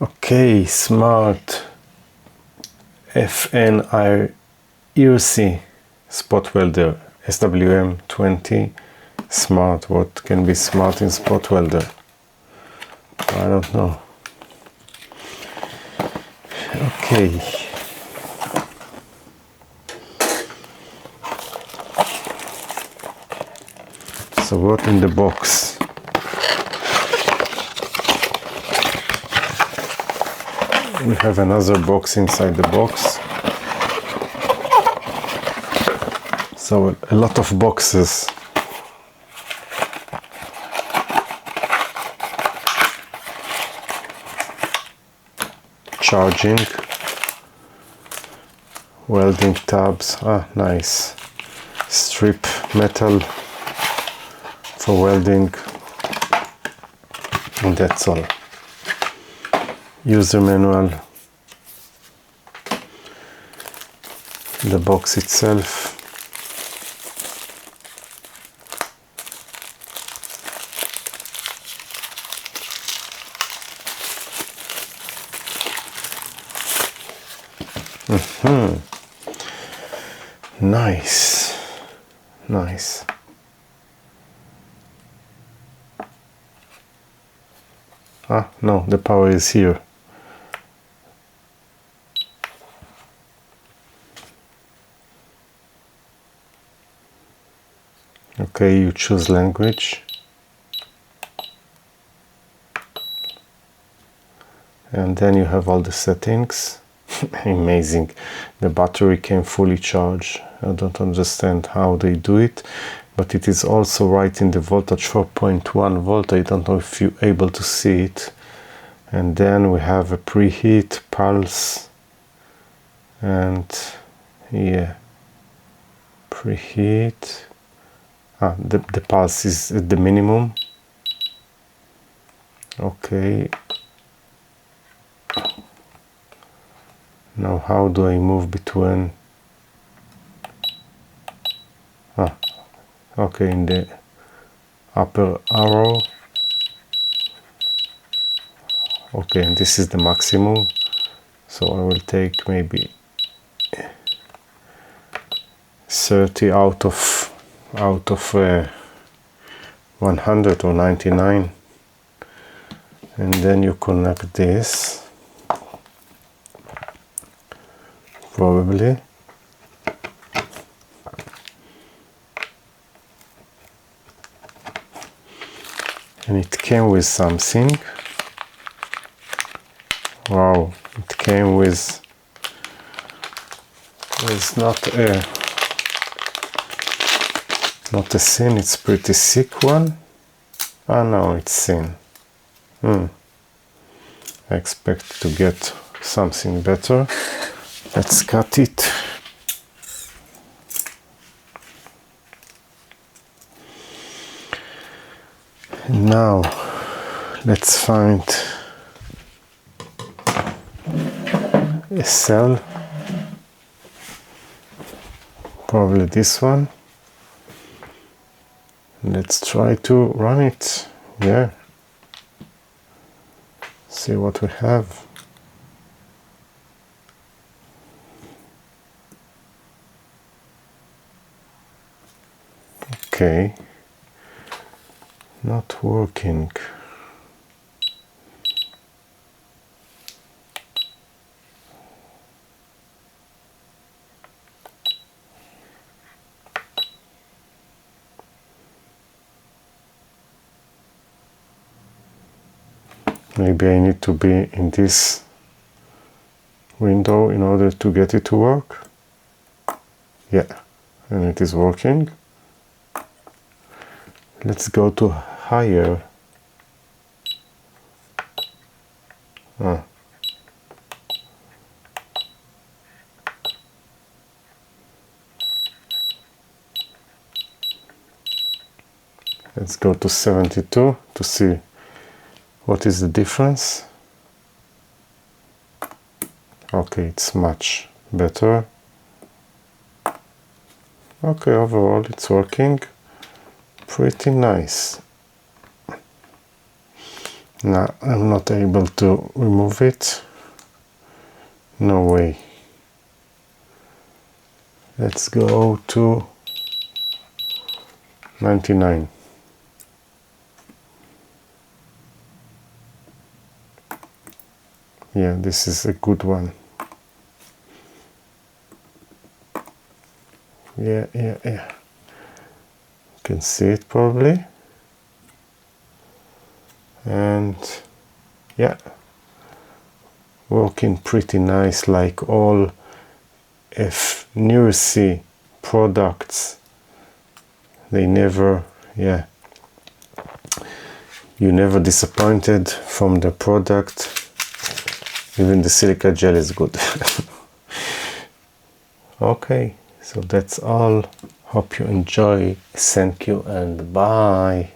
Okay, smart FNIRSI spot welder SWM20 smart. What can be smart in spot welder? I don't know. Okay. So what in the box? We have another box inside the box. So a lot of boxes. Charging. Welding tabs. Ah, nice. Strip metal for welding. And that's all. User manual. The box itself. Nice. Nice. Ah, no, the power is here. Okay, you choose language. And then you have all the settings. Amazing. The battery came fully charged. I don't understand how they do it, but it is also right in the voltage, 4.1 volt. I don't know if you're able to see it. And then we have a preheat, pulse, and yeah, preheat. The pulse is at the minimum. Okay. Now how do I move between? Okay, in the upper arrow. Okay, and this is the maximum. So I will take maybe 30 out of 100 or 99. And then you connect this. Probably. And it came with something. Wow, it came with not a thin, it's pretty thick one. Ah no, it's thin. I expect to get something better. Let's cut it. Now let's find a cell, probably this one. Let's try to run it. Yeah, see what we have. Okay, not working. Maybe I need to be in this window in order to get it to work. Yeah, and it is working. Let's go to higher. Let's go to 72 to see what is the difference. Okay, it's much better. Okay, overall it's working pretty nice. No, I'm not able to remove it. No way. Let's go to 99. Yeah, this is a good one. Yeah. You can see it probably. And yeah, working pretty nice, like all FNIRSI products. They never, yeah, you never disappointed from the product. Even the silica gel is good. Okay, so that's all. Hope you enjoy. Thank you and bye.